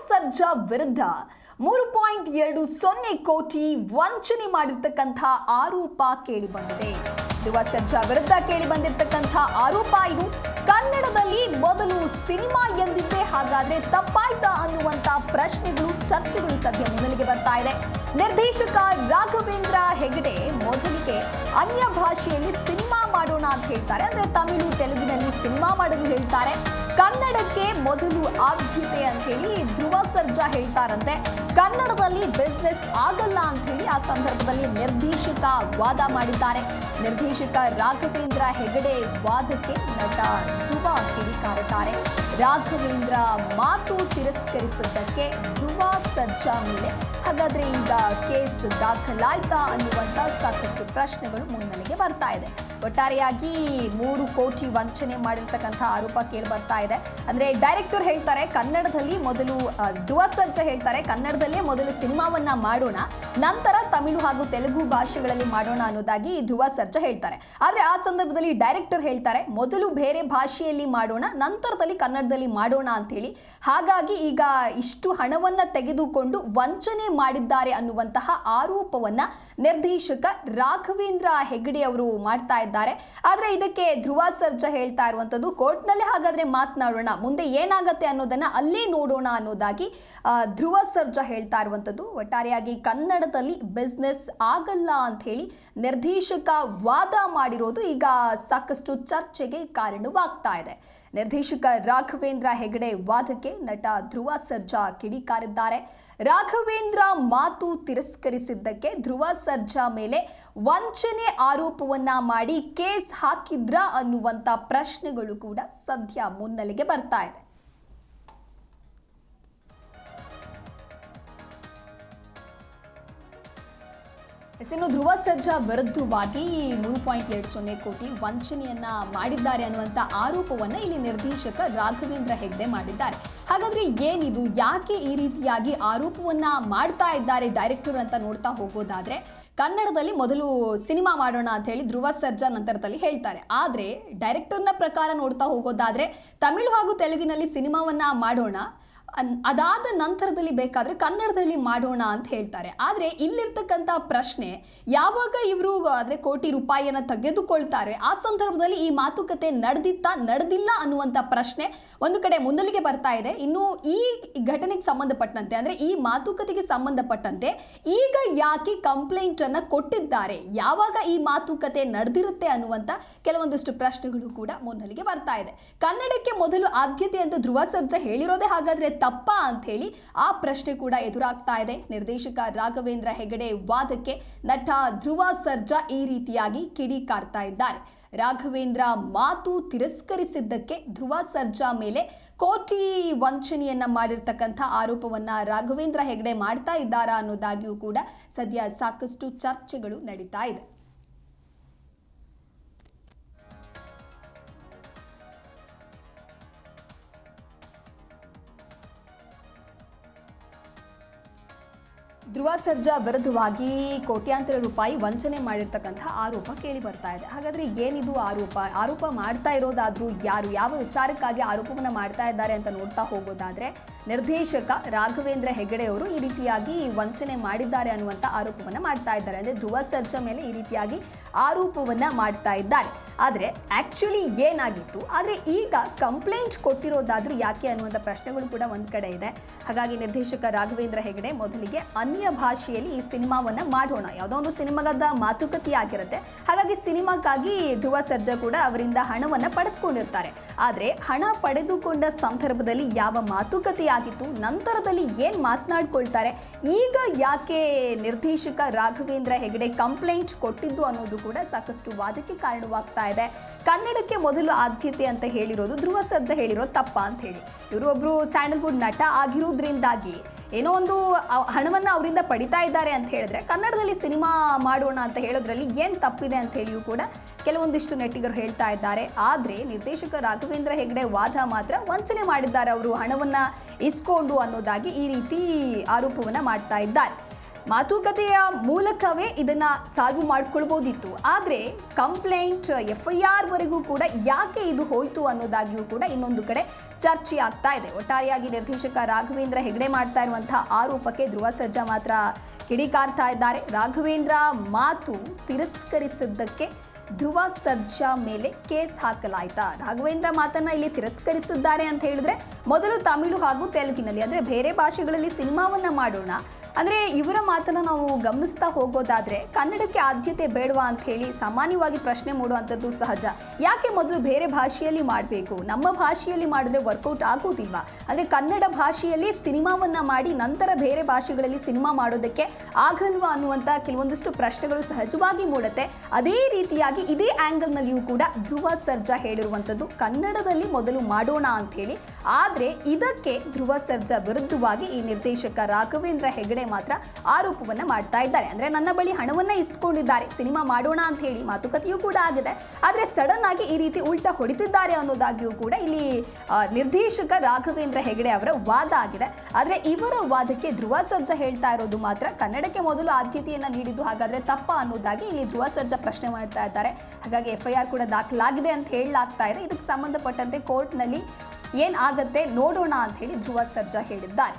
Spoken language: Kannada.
ಸರ್ಜಾ ವಿರುದ್ಧ 3.20 ಕೋಟಿ ವಂಚನೆ ಮಾಡಿರ್ತಕ್ಕಂಥ ಆರೋಪ ಕೇಳಿಬಂದಿದೆ. ಧ್ರುವ ಸರ್ಜಾ ವಿರುದ್ಧ ಕೇಳಿಬಂದಿರ್ತಕ್ಕಂಥ ಆರೋಪ ಇದು. ಕನ್ನಡದಲ್ಲಿ ಮೊದಲು ಸಿನಿಮಾ ಎಂದಿದ್ದೇ ಹಾಗಾದ್ರೆ ತಪ್ಪಾಯ್ತಾ ಅನ್ನುವಂತ ಪ್ರಶ್ನೆಗಳು, ಚರ್ಚೆಗಳು ಸದ್ಯ ಮುನ್ನೆಲೆಗೆ ಬರ್ತಾ ಇದೆ. ನಿರ್ದೇಶಕ ರಾಘವೇಂದ್ರ ಹೆಗಡೆ ಮೊದಲಿಗೆ ಅನ್ಯ ಭಾಷೆಯಲ್ಲಿ ಸಿನಿಮಾ ಮಾಡೋಣ ಅಂತ ಹೇಳ್ತಾರೆ. ಅಂದ್ರೆ ತಮಿಳು, ತೆಲುಗಿನಲ್ಲಿ ಸಿನಿಮಾ ಮಾಡಲು ಹೇಳ್ತಾರೆ. ಕನ್ನಡಕ್ಕೆ ಮೊದಲು ಆದ್ಯತೆ ಅಂತ ಹೇಳಿ ಧ್ರುವ ಸರ್ಜಾ ಹೇಳ್ತಾರಂತೆ. ಕನ್ನಡದಲ್ಲಿ ಬಿಸ್ನೆಸ್ ಆಗಲ್ಲ ಅಂತ ಹೇಳಿ ಆ ಸಂದರ್ಭದಲ್ಲಿ ನಿರ್ದೇಶಕ ವಾದ ಮಾಡಿದ್ದಾರೆ. ನಿರ್ದೇಶಕ ರಾಘವೇಂದ್ರ ಹೆಗಡೆ ವಾದಕ್ಕೆ ನಟ ಧ್ರುವ ಕಿಡಿಕಾರುತ್ತಾರೆ. ರಾಘವೇಂದ್ರ ಮಾತು ತಿರಸ್ಕರಿಸಿದ್ದಕ್ಕೆ ಧ್ರುವ ಸರ್ಜಾ ಮೇಲೆ ಹಾಗಾದ್ರೆ ಈಗ ಕೇಸ್ ದಾಖಲಾಯ್ತಾ ಅನ್ನುವಂತ ಸಾಕಷ್ಟು ಪ್ರಶ್ನೆಗಳು ಮುನ್ನೆಲೆಗೆ ಬರ್ತಾ ಇದೆ. ಒಟ್ಟಾರೆಯಾಗಿ 3 ಕೋಟಿ ವಂಚನೆ ಮಾಡಿರ್ತಕ್ಕಂಥ ಆರೋಪ ಕೇಳಿ ಬರ್ತಾ ಇದೆ. ಅಂದ್ರೆ ಡೈರೆಕ್ಟರ್ ಹೇಳ್ತಾರೆ ಕನ್ನಡದಲ್ಲಿ ಮೊದಲು, ಧ್ರುವ ಸರ್ಜಾ ಹೇಳ್ತಾರೆ ಕನ್ನಡದಲ್ಲೇ ಮೊದಲು ಸಿನಿಮಾವನ್ನ ಮಾಡೋಣ, ನಂತರ ತಮಿಳು ಹಾಗೂ ತೆಲುಗು ಭಾಷೆಗಳಲ್ಲಿ ಮಾಡೋಣ ಅನ್ನೋದಾಗಿ ಧ್ರುವ ಸರ್ಜಾ ಹೇಳ್ತಾರೆ. ಆದ್ರೆ ಆ ಸಂದರ್ಭದಲ್ಲಿ ಡೈರೆಕ್ಟರ್ ಹೇಳ್ತಾರೆ ಮೊದಲು ಬೇರೆ ಭಾಷೆಯಲ್ಲಿ ಮಾಡೋಣ, ನಂತರದಲ್ಲಿ ಕನ್ನಡದಲ್ಲಿ ಮಾಡೋಣ ಅಂತ ಹೇಳಿ. ಹಾಗಾಗಿ ಈಗ ಇಷ್ಟು ಹಣವನ್ನ ತೆಗೆದುಕೊಂಡು ವಂಚನೆ ಮಾಡಿದ್ದಾರೆ ಅನ್ನುವಂತಹ ಆರೋಪವನ್ನ ನಿರ್ದೇಶಕ ರಾಘವೇಂದ್ರ ಹೆಗಡೆ ಅವರು ಮಾಡ್ತಾ ಇದ್ದಾರೆ. ಆದ್ರೆ ಇದಕ್ಕೆ ಧ್ರುವ ಸರ್ಜಾ ಹೇಳ್ತಾ ಇರುವಂತದ್ದು ಕೋರ್ಟ್ನಲ್ಲೇ ಹಾಗಾದ್ರೆ ಮಾತನಾಡೋಣ, ಮುಂದೆ ಏನಾಗತ್ತೆ ಅನ್ನೋದನ್ನ ಅಲ್ಲೇ ನೋಡೋಣ ಅನ್ನೋದಾಗಿ ಧ್ರುವ ಸರ್ಜಾ ಹೇಳ್ತಾ ಇರುವಂತದ್ದು. ಒಟ್ಟಾರೆಯಾಗಿ ಕನ್ನಡದಲ್ಲಿ ಬಿಸ್ನೆಸ್ ಆಗಲ್ಲ ಅಂತ ಹೇಳಿ ನಿರ್ದೇಶಕ ವಾದ ಮಾಡಿರೋದು ಈಗ ಸಾಕಷ್ಟು ಚರ್ಚೆಗೆ ಕಾರಣವಾಗ್ತಾ ಇದೆ. ನಿರ್ದೇಶಕ ರಾಘವೇಂದ್ರ ಹೆಗಡೆ ವಾದಕ್ಕೆ ನಟ ಧ್ರುವ ಸರ್ಜಾ ಕಿಡಿಕಾರಿದ್ದಾರೆ. ರಾಘವೇಂದ್ರ ಮಾತು ತಿರಸ್ಕರಿಸಿದ್ದಕ್ಕೆ ಧ್ರುವ ಸರ್ಜಾ ಮೇಲೆ ವಂಚನೆ ಆರೋಪವನ್ನ ಮಾಡಿ ಕೇಸ್ ಹಾಕಿದ್ರಾ ಅನ್ನುವಂತ ಪ್ರಶ್ನೆಗಳು ಕೂಡ ಸದ್ಯ ಮುನ್ನೆಲೆಗೆ ಬರ್ತಾ ಇದೆ. ಇನ್ನು ಧ್ರುವ ಸರ್ಜಾ ವಿರುದ್ಧವಾಗಿ 3.20 ಕೋಟಿ ವಂಚನೆಯನ್ನ ಮಾಡಿದ್ದಾರೆ ಅನ್ನುವಂಥ ಆರೋಪವನ್ನ ಇಲ್ಲಿ ನಿರ್ದೇಶಕ ರಾಘವೇಂದ್ರ ಹೆಗಡೆ ಮಾಡಿದ್ದಾರೆ. ಹಾಗಾದ್ರೆ ಏನಿದು, ಯಾಕೆ ಈ ರೀತಿಯಾಗಿ ಆರೋಪವನ್ನ ಮಾಡ್ತಾ ಇದ್ದಾರೆ ಡೈರೆಕ್ಟರ್ ಅಂತ ನೋಡ್ತಾ ಹೋಗೋದಾದ್ರೆ, ಕನ್ನಡದಲ್ಲಿ ಮೊದಲು ಸಿನಿಮಾ ಮಾಡೋಣ ಅಂತ ಹೇಳಿ ಧ್ರುವ ಸರ್ಜಾ ನಂತರದಲ್ಲಿ ಹೇಳ್ತಾರೆ. ಆದ್ರೆ ಡೈರೆಕ್ಟರ್ನ ಪ್ರಕಾರ ನೋಡ್ತಾ ಹೋಗೋದಾದ್ರೆ ತಮಿಳು ಹಾಗೂ ತೆಲುಗಿನಲ್ಲಿ ಸಿನಿಮಾವನ್ನ ಮಾಡೋಣ, ಅದಾದ ನಂತರದಲ್ಲಿ ಬೇಕಾದ್ರೆ ಕನ್ನಡದಲ್ಲಿ ಮಾಡೋಣ ಅಂತ ಹೇಳ್ತಾರೆ. ಆದ್ರೆ ಇಲ್ಲಿರ್ತಕ್ಕಂಥ ಪ್ರಶ್ನೆ, ಯಾವಾಗ ಇವರು ಆದ್ರೆ ಕೋಟಿ ರೂಪಾಯಿಯನ್ನ ತೆಗೆದುಕೊಳ್ತಾರೆ ಆ ಸಂದರ್ಭದಲ್ಲಿ ಈ ಮಾತುಕತೆ ನಡೆದಿಲ್ಲ ಅನ್ನುವಂಥ ಪ್ರಶ್ನೆ ಒಂದು ಕಡೆ ಮುನ್ನೆಲೆಗೆ ಬರ್ತಾ ಇದೆ. ಇನ್ನು ಈ ಘಟನೆಗೆ ಸಂಬಂಧಪಟ್ಟಂತೆ ಅಂದ್ರೆ ಈ ಮಾತುಕತೆಗೆ ಸಂಬಂಧಪಟ್ಟಂತೆ ಈಗ ಯಾಕೆ ಕಂಪ್ಲೇಂಟ್ ಅನ್ನ ಕೊಟ್ಟಿದ್ದಾರೆ, ಯಾವಾಗ ಈ ಮಾತುಕತೆ ನಡೆದಿರುತ್ತೆ ಅನ್ನುವಂಥ ಕೆಲವೊಂದಿಷ್ಟು ಪ್ರಶ್ನೆಗಳು ಕೂಡ ಮುನ್ನೆಲೆಗೆ ಬರ್ತಾ ಇದೆ. ಕನ್ನಡಕ್ಕೆ ಮೊದಲು ಆದ್ಯತೆ ಅಂತ ಧ್ರುವ ಸರ್ಜಾ ಹೇಳಿರೋದೇ ಹಾಗಾದ್ರೆ ತಪ್ಪಾ ಅಂತ ಹೇಳಿ ಆ ಪ್ರಶ್ನೆ ಕೂಡ ಎದುರಾಗ್ತಾ ಇದೆ. ನಿರ್ದೇಶಕ ರಾಘವೇಂದ್ರ ಹೆಗಡೆ ವಾದಕ್ಕೆ ನಟ ಧ್ರುವ ಸರ್ಜಾ ಈ ರೀತಿಯಾಗಿ ಕಿಡಿಕಾರ್ತಾ ಇದ್ದಾರೆ. ರಾಘವೇಂದ್ರ ಮಾತು ತಿರಸ್ಕರಿಸಿದ್ದಕ್ಕೆ ಧ್ರುವ ಸರ್ಜಾ ಮೇಲೆ ಕೋಟಿ ವಂಚನೆಯನ್ನ ಮಾಡಿರ್ತಕ್ಕಂಥ ಆರೋಪವನ್ನ ರಾಘವೇಂದ್ರ ಹೆಗಡೆ ಮಾಡ್ತಾ ಇದ್ದಾರಾ ಅನ್ನೋದಾಗಿಯೂ ಕೂಡ ಸದ್ಯ ಸಾಕಷ್ಟು ಚರ್ಚೆಗಳು ನಡೀತಾ ಇದೆ. ಧ್ರುವ ಸರ್ಜಾ ವಿರುದ್ಧವಾಗಿ ಕೋಟ್ಯಾಂತರ ರೂಪಾಯಿ ವಂಚನೆ ಮಾಡಿರ್ತಕ್ಕಂಥ ಆರೋಪ ಕೇಳಿ ಬರ್ತಾ ಇದೆ. ಹಾಗಾದ್ರೆ ಏನಿದು ಆರೋಪ ಮಾಡ್ತಾ ಇರೋದಾದ್ರೂ ಯಾರು, ಯಾವ ವಿಚಾರಕ್ಕಾಗಿ ಆರೋಪವನ್ನ ಮಾಡ್ತಾ ಇದ್ದಾರೆ ಅಂತ ನೋಡ್ತಾ ಹೋಗೋದಾದ್ರೆ, ನಿರ್ದೇಶಕ ರಾಘವೇಂದ್ರ ಹೆಗಡೆ ಅವರು ಈ ರೀತಿಯಾಗಿ ವಂಚನೆ ಮಾಡಿದ್ದಾರೆ ಅನ್ನುವಂಥ ಆರೋಪವನ್ನ ಮಾಡ್ತಾ ಇದ್ದಾರೆ. ಅಂದ್ರೆ ಧ್ರುವ ಸರ್ಜಾ ಮೇಲೆ ಈ ರೀತಿಯಾಗಿ ಆರೋಪವನ್ನ ಮಾಡ್ತಾ ಇದ್ದಾರೆ. ಆದ್ರೆ ಆಕ್ಚುಲಿ ಏನಾಗಿತ್ತು, ಆದ್ರೆ ಈಗ ಕಂಪ್ಲೇಂಟ್ ಕೊಟ್ಟಿರೋದಾದ್ರೂ ಯಾಕೆ ಅನ್ನುವಂಥ ಪ್ರಶ್ನೆಗಳು ಕೂಡ ಒಂದ್ ಕಡೆ ಇದೆ. ಹಾಗಾಗಿ ನಿರ್ದೇಶಕ ರಾಘವೇಂದ್ರ ಹೆಗಡೆ ಮೊದಲಿಗೆ ಅನ್ಯ ಭಾಷೆಯಲ್ಲಿ ಈ ಸಿನಿಮಾವನ್ನ ಮಾಡೋಣ, ಯಾವುದೋ ಒಂದು ಸಿನಿಮಾದ ಮಾತುಕತೆ ಆಗಿರುತ್ತೆ. ಹಾಗಾಗಿ ಸಿನಿಮಾಕ್ಕಾಗಿ ಧ್ರುವ ಸರ್ಜಾ ಕೂಡ ಅವರಿಂದ ಹಣವನ್ನ ಪಡೆದುಕೊಂಡಿರ್ತಾರೆ. ಆದ್ರೆ ಹಣ ಪಡೆದುಕೊಂಡ ಸಂದರ್ಭದಲ್ಲಿ ಯಾವ ಮಾತುಕತೆ ಆಗಿತ್ತು, ನಂತರದಲ್ಲಿ ಏನ್ ಮಾತನಾಡ್ಕೊಳ್ತಾರೆ, ಈಗ ಯಾಕೆ ನಿರ್ದೇಶಕ ರಾಘವೇಂದ್ರ ಹೆಗಡೆ ಕಂಪ್ಲೇಂಟ್ ಕೊಟ್ಟಿದ್ದು ಅನ್ನೋದು ಕೂಡ ಸಾಕಷ್ಟು ವಾದಕ್ಕೆ ಕಾರಣವಾಗ್ತಾ ಇದೆ. ಕನ್ನಡಕ್ಕೆ ಮೊದಲು ಆದ್ಯತೆ ಅಂತ ಹೇಳಿರೋದು ಧ್ರುವ ಸರ್ಜಾ ಹೇಳಿರೋದು ತಪ್ಪಾ ಅಂತ ಹೇಳಿ, ಇವರು ಒಬ್ರು ಸ್ಯಾಂಡಲ್ವುಡ್ ನಟ ಆಗಿರೋದ್ರಿಂದಾಗಿ ಏನೋ ಒಂದು ಹಣವನ್ನ ಅವರಿಂದ ಪಡಿತಾ ಇದ್ದಾರೆ ಅಂತ ಹೇಳಿದ್ರೆ ಕನ್ನಡದಲ್ಲಿ ಸಿನಿಮಾ ಮಾಡೋಣ ಅಂತ ಹೇಳೋದ್ರಲ್ಲಿ ಏನ್ ತಪ್ಪಿದೆ ಅಂತ ಹೇಳಿಯೂ ಕೂಡ ಕೆಲವೊಂದಿಷ್ಟು ನೆಟ್ಟಿಗರು ಹೇಳ್ತಾ ಇದ್ದಾರೆ. ಆದ್ರೆ ನಿರ್ದೇಶಕ ರಾಘವೇಂದ್ರ ಹೆಗಡೆ ವಾದ ಮಾತ್ರ ವಂಚನೆ ಮಾಡಿದ್ದಾರೆ, ಅವರು ಹಣವನ್ನ ಇಸ್ಕೊಂಡು ಅನ್ನೋದಾಗಿ ಈ ರೀತಿ ಆರೋಪವನ್ನ ಮಾಡ್ತಾ ಇದ್ದಾರೆ. ಮಾತುಕತೆಯ ಮೂಲಕವೇ ಇದನ್ನ ಸಾಲ್ವ್ ಮಾಡ್ಕೊಳ್ಬೋದಿತ್ತು. ಆದರೆ ಕಂಪ್ಲೇಂಟ್ FIR ವರೆಗೂ ಕೂಡ ಯಾಕೆ ಇದು ಹೋಯ್ತು ಅನ್ನೋದಾಗಿಯೂ ಕೂಡ ಇನ್ನೊಂದು ಕಡೆ ಚರ್ಚೆ ಆಗ್ತಾ ಇದೆ. ಒಟ್ಟಾರೆಯಾಗಿ ನಿರ್ದೇಶಕ ರಾಘವೇಂದ್ರ ಹೆಗಡೆ ಮಾಡ್ತಾ ಇರುವಂತಹ ಆರೋಪಕ್ಕೆ ಧ್ರುವ ಸರ್ಜಾ ಮಾತ್ರ ಕಿಡಿಕಾರ್ತಾ ಇದ್ದಾರೆ. ರಾಘವೇಂದ್ರ ಮಾತು ತಿರಸ್ಕರಿಸಿದ್ದಕ್ಕೆ ಧ್ರುವ ಸರ್ಜಾ ಮೇಲೆ ಕೇಸ್ ಹಾಕಲಾಯ್ತಾ? ರಾಘವೇಂದ್ರ ಮಾತನ್ನ ಇಲ್ಲಿ ತಿರಸ್ಕರಿಸಿದ್ದಾರೆ ಅಂತ ಹೇಳಿದ್ರೆ, ಮೊದಲು ತಮಿಳು ಹಾಗೂ ತೆಲುಗಿನಲ್ಲಿ ಅಂದರೆ ಬೇರೆ ಭಾಷೆಗಳಲ್ಲಿ ಸಿನಿಮಾವನ್ನ ಮಾಡೋಣ, ಅಂದರೆ ಇವರ ಮಾತನ್ನು ನಾವು ಗಮನಿಸ್ತಾ ಹೋಗೋದಾದರೆ ಕನ್ನಡಕ್ಕೆ ಆದ್ಯತೆ ಬೇಡವಾ ಅಂತ ಹೇಳಿ ಸಾಮಾನ್ಯವಾಗಿ ಪ್ರಶ್ನೆ ಮೂಡುವಂಥದ್ದು ಸಹಜ. ಯಾಕೆ ಮೊದಲು ಬೇರೆ ಭಾಷೆಯಲ್ಲಿ ಮಾಡಬೇಕು? ನಮ್ಮ ಭಾಷೆಯಲ್ಲಿ ಮಾಡಿದ್ರೆ ವರ್ಕೌಟ್ ಆಗೋದಿಲ್ವಾ? ಅಂದರೆ ಕನ್ನಡ ಭಾಷೆಯಲ್ಲಿ ಸಿನಿಮಾವನ್ನು ಮಾಡಿ ನಂತರ ಬೇರೆ ಭಾಷೆಗಳಲ್ಲಿ ಸಿನಿಮಾ ಮಾಡೋದಕ್ಕೆ ಆಗಲ್ವಾ ಅನ್ನುವಂಥ ಕೆಲವೊಂದಿಷ್ಟು ಪ್ರಶ್ನೆಗಳು ಸಹಜವಾಗಿ ಮೂಡುತ್ತೆ. ಅದೇ ರೀತಿಯಾಗಿ ಇದೇ ಆ್ಯಂಗಲ್ನಲ್ಲಿಯೂ ಕೂಡ ಧ್ರುವ ಸರ್ಜಾ ಹೇಳಿರುವಂಥದ್ದು ಕನ್ನಡದಲ್ಲಿ ಮೊದಲು ಮಾಡೋಣ ಅಂಥೇಳಿ. ಆದರೆ ಇದಕ್ಕೆ ಧ್ರುವ ಸರ್ಜಾ ವಿರುದ್ಧವಾಗಿ ಈ ನಿರ್ದೇಶಕ ರಾಘವೇಂದ್ರ ಹೆಗಡೆ ಮಾತ್ರ ಆರೋಪವನ್ನ ಮಾಡ್ತಾ ಇದ್ದಾರೆ. ಅಂದ್ರೆ ನನ್ನ ಬಳಿ ಹಣವನ್ನ ಇಸ್ಕೊಂಡಿದ್ದಾರೆ, ಸಿನಿಮಾ ಮಾಡೋಣ ಅಂತ ಹೇಳಿ ಮಾತುಕತೆಯೂ ಕೂಡ ಆಗಿದೆ, ಆದ್ರೆ ಸಡನ್ ಆಗಿ ಈ ರೀತಿ ಉಲ್ಟಾ ಹೊಡಿತಿದ್ದಾರೆ ಅನ್ನೋದಾಗಿಯೂ ಕೂಡ ಇಲ್ಲಿ ನಿರ್ದೇಶಕ ರಾಘವೇಂದ್ರ ಹೆಗಡೆ ಅವರ ವಾದ ಆಗಿದೆ. ಆದ್ರೆ ಇವರ ವಾದಕ್ಕೆ ಧ್ರುವ ಸರ್ಜಾ ಹೇಳ್ತಾ ಇರೋದು ಮಾತ್ರ ಕನ್ನಡಕ್ಕೆ ಮೊದಲು ಆದ್ಯತೆಯನ್ನ ನೀಡಿದ್ದು ಹಾಗಾದ್ರೆ ತಪ್ಪ ಅನ್ನೋದಾಗಿ ಇಲ್ಲಿ ಧ್ರುವ ಸರ್ಜಾ ಪ್ರಶ್ನೆ ಮಾಡ್ತಾ ಇದ್ದಾರೆ. ಹಾಗಾಗಿ FIR ಕೂಡ ದಾಖಲಾಗಿದೆ ಅಂತ ಹೇಳಲಾಗ್ತಾ ಇದೆ. ಇದಕ್ಕೆ ಸಂಬಂಧಪಟ್ಟಂತೆ ಕೋರ್ಟ್ನಲ್ಲಿ ಏನಾಗತ್ತೆ ನೋಡೋಣ ಅಂತ ಹೇಳಿ ಧ್ರುವ ಸರ್ಜಾ ಹೇಳಿದ್ದಾರೆ.